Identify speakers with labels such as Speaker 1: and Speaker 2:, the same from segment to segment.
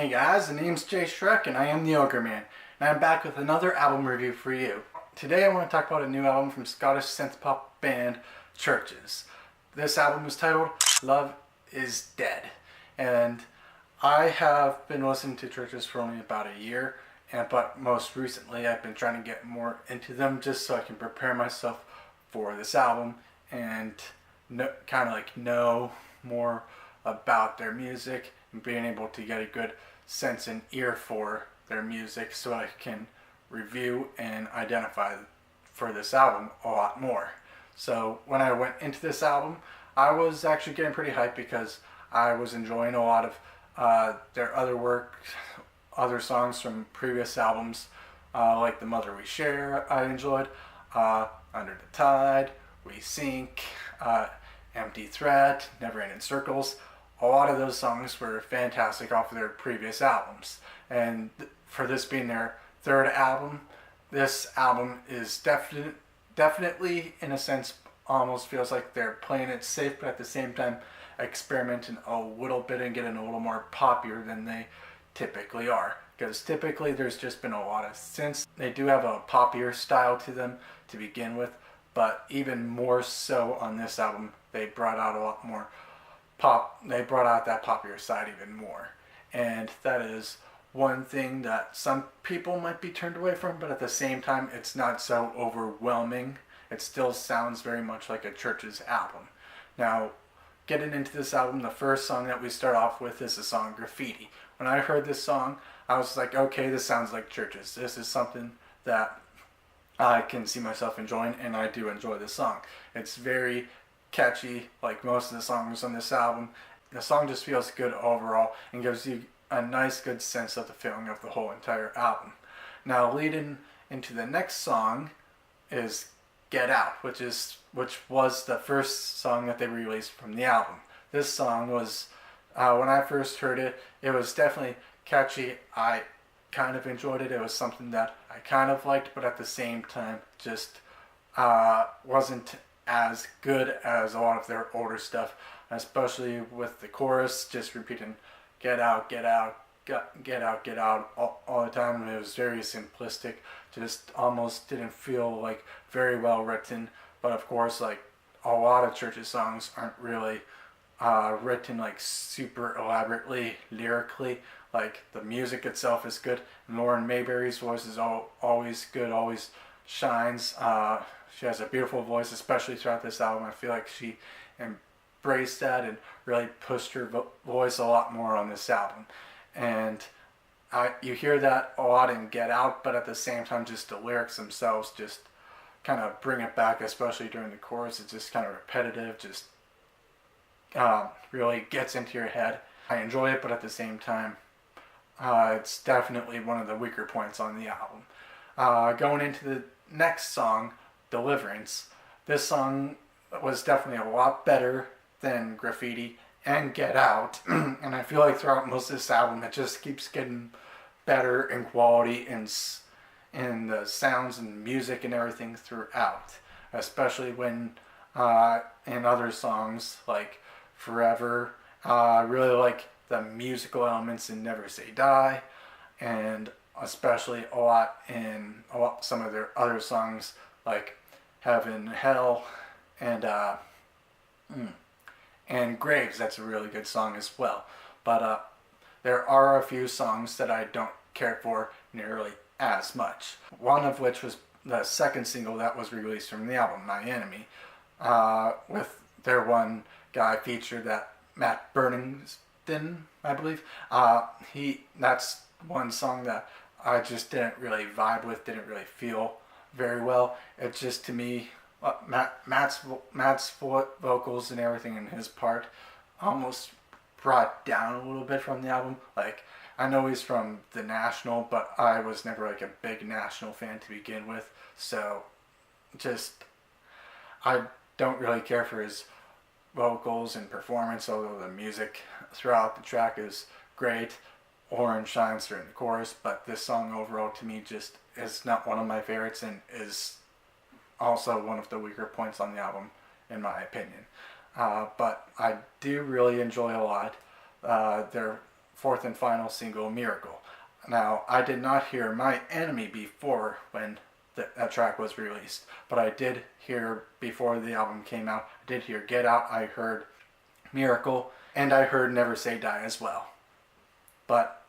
Speaker 1: Hey guys, the name's Jay Shrek and I am the Ogre Man, and I'm back with another album review for you. Today I want to talk about a new album from Scottish synth-pop band CHVRCHES. This album is titled Love is Dead, and I have been listening to CHVRCHES for only about a year, but most recently I've been trying to get more into them just so I can prepare myself for this album and know more about their music and being able to get a good sense and ear for their music so I can review and identify for this album a lot more. So when I went into this album, I was actually getting pretty hyped because I was enjoying a lot of their other work, other songs from previous albums, like The Mother We Share I enjoyed, Under the Tide, We Sink, Empty Threat, Never Ending Circles. A lot of those songs were fantastic off of their previous albums. And for this being their third album, this album is definitely, in a sense, almost feels like they're playing it safe, but at the same time experimenting a little bit and getting a little more popular than they typically are. Because typically there's just been a lot of synths. They do have a poppier style to them to begin with, but even more so on this album, they brought out a lot more pop. They brought out that poppier side even more. And that is one thing that some people might be turned away from, but at the same time, it's not so overwhelming. It still sounds very much like a CHVRCHES album. Now, getting into this album, the first song that we start off with is the song Graffiti. When I heard this song, I was like, okay, this sounds like CHVRCHES. This is something that I can see myself enjoying, and I do enjoy this song. It's very catchy, like most of the songs on this album. The song just feels good overall and gives you a nice, good sense of the feeling of the whole entire album. Now, leading into the next song is Get Out, which was the first song that they released from the album. This song was, when I first heard it, it was definitely catchy. I kind of enjoyed it. It was something that I kind of liked, but at the same time, just wasn't as good as a lot of their older stuff, especially with the chorus just repeating get out, get out, get out, get out all the time. And it was very simplistic, just almost didn't feel like very well written. But of course, like a lot of CHVRCHES songs aren't really written like super elaborately lyrically. Like the music itself is good. Lauren Mayberry's voice is always good, always shines. She has a beautiful voice, especially throughout this album. I feel like she embraced that and really pushed her voice a lot more on this album. And you hear that a lot in Get Out, but at the same time, just the lyrics themselves just kind of bring it back, especially during the chorus. It's just kind of repetitive, just really gets into your head. I enjoy it, but at the same time, it's definitely one of the weaker points on the album. Going into the next song, Deliverance. This song was definitely a lot better than Graffiti and Get Out, and I feel like throughout most of this album it just keeps getting better in quality and in the sounds and music and everything throughout, especially when in other songs like Forever. I really like the musical elements in Never Say Die, and especially a lot in some of their other songs like Heaven, Hell, and Graves. That's a really good song as well. But there are a few songs that I don't care for nearly as much. One of which was the second single that was released from the album, My Enemy, with their one guy featured, that Matt Berningston, I believe. That's one song that I just didn't really vibe with, didn't really feel very well. It just, to me, Matt's vocals and everything in his part almost brought down a little bit from the album. Like, I know he's from The National, but I was never like a big National fan to begin with, so just I don't really care for his vocals and performance, although the music throughout the track is great. Orange shines during the chorus, but this song overall to me just is not one of my favorites and is also one of the weaker points on the album in my opinion. But I do really enjoy a lot their fourth and final single, Miracle. Now, I did not hear My Enemy before when that track was released, but I did hear before the album came out. I did hear Get Out, I heard Miracle, and I heard Never Say Die as well. But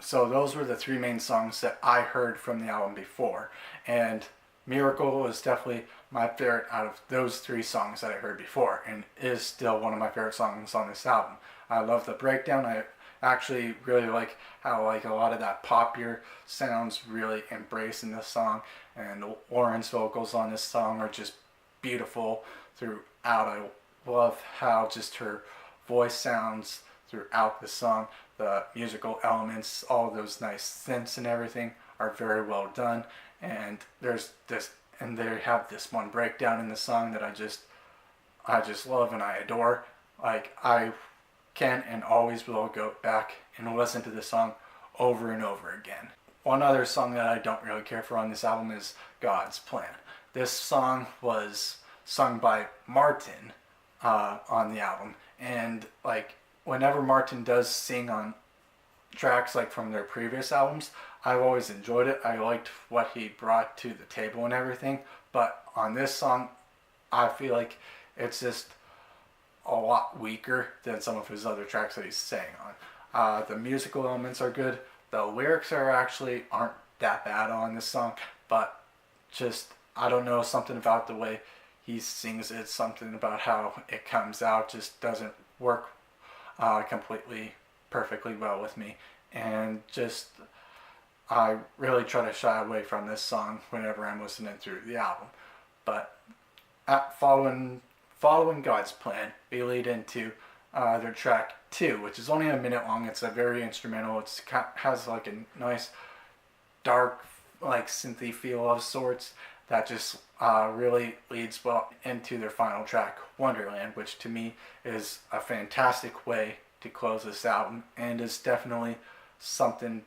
Speaker 1: so those were the three main songs that I heard from the album before, and Miracle was definitely my favorite out of those three songs that I heard before, and is still one of my favorite songs on this album. I love the breakdown. I actually really like how a lot of that popular sounds really embraced in this song, and Lauren's vocals on this song are just beautiful throughout. I love how just her voice sounds throughout the song. The musical elements, all those nice synths and everything are very well done, and there's this, and they have this one breakdown in the song that I just love and I adore. I can and always will go back and listen to this song over and over again. One other song that I don't really care for on this album is God's Plan. This song was sung by Martin on the album, and whenever Martin does sing on tracks from their previous albums, I've always enjoyed it. I liked what he brought to the table and everything, but on this song I feel like it's just a lot weaker than some of his other tracks that he's sang on. The musical elements are good. The lyrics aren't that bad on this song, but just, I don't know, something about the way he sings it, something about how it comes out just doesn't work completely perfectly well with me, and just I really try to shy away from this song whenever I'm listening through the album. But following God's Plan, we lead into their track 2, which is only a minute long. It's a very instrumental. It has a nice dark synthy feel of sorts that just really leads well into their final track, Wonderland, which to me is a fantastic way to close this album, and is definitely something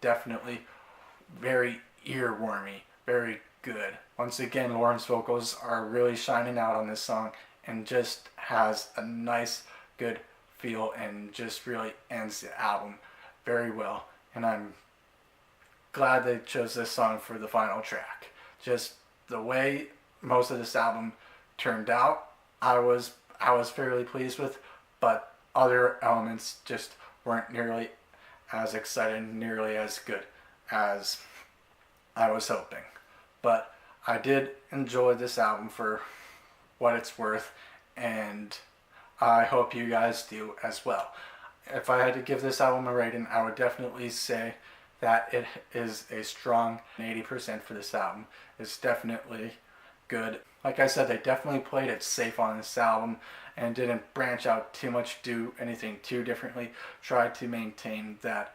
Speaker 1: very earwormy, very good. Once again, Lauren's vocals are really shining out on this song, and just has a nice, good feel, and just really ends the album very well. And I'm glad they chose this song for the final track. Just the way most of this album turned out, I was fairly pleased with, but other elements just weren't nearly as exciting, nearly as good as I was hoping. But I did enjoy this album for what it's worth, and I hope you guys do as well. If I had to give this album a rating, I would definitely say that it is a strong 80% for this album. It's definitely good. Like I said, they definitely played it safe on this album and didn't branch out too much, do anything too differently. Tried to maintain that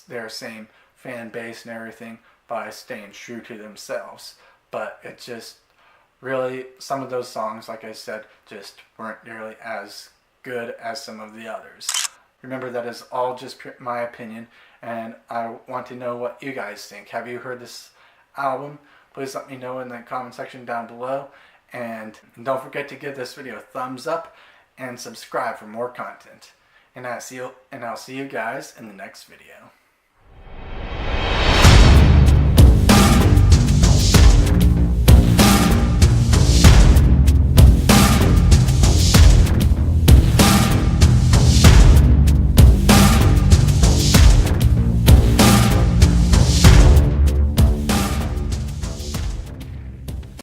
Speaker 1: their same fan base and everything by staying true to themselves. But it just really, some of those songs, like I said, just weren't nearly as good as some of the others. Remember, that is all just my opinion, and I want to know what you guys think. Have you heard this album? Please let me know in the comment section down below, and don't forget to give this video a thumbs up and subscribe for more content. And I'll see you guys in the next video.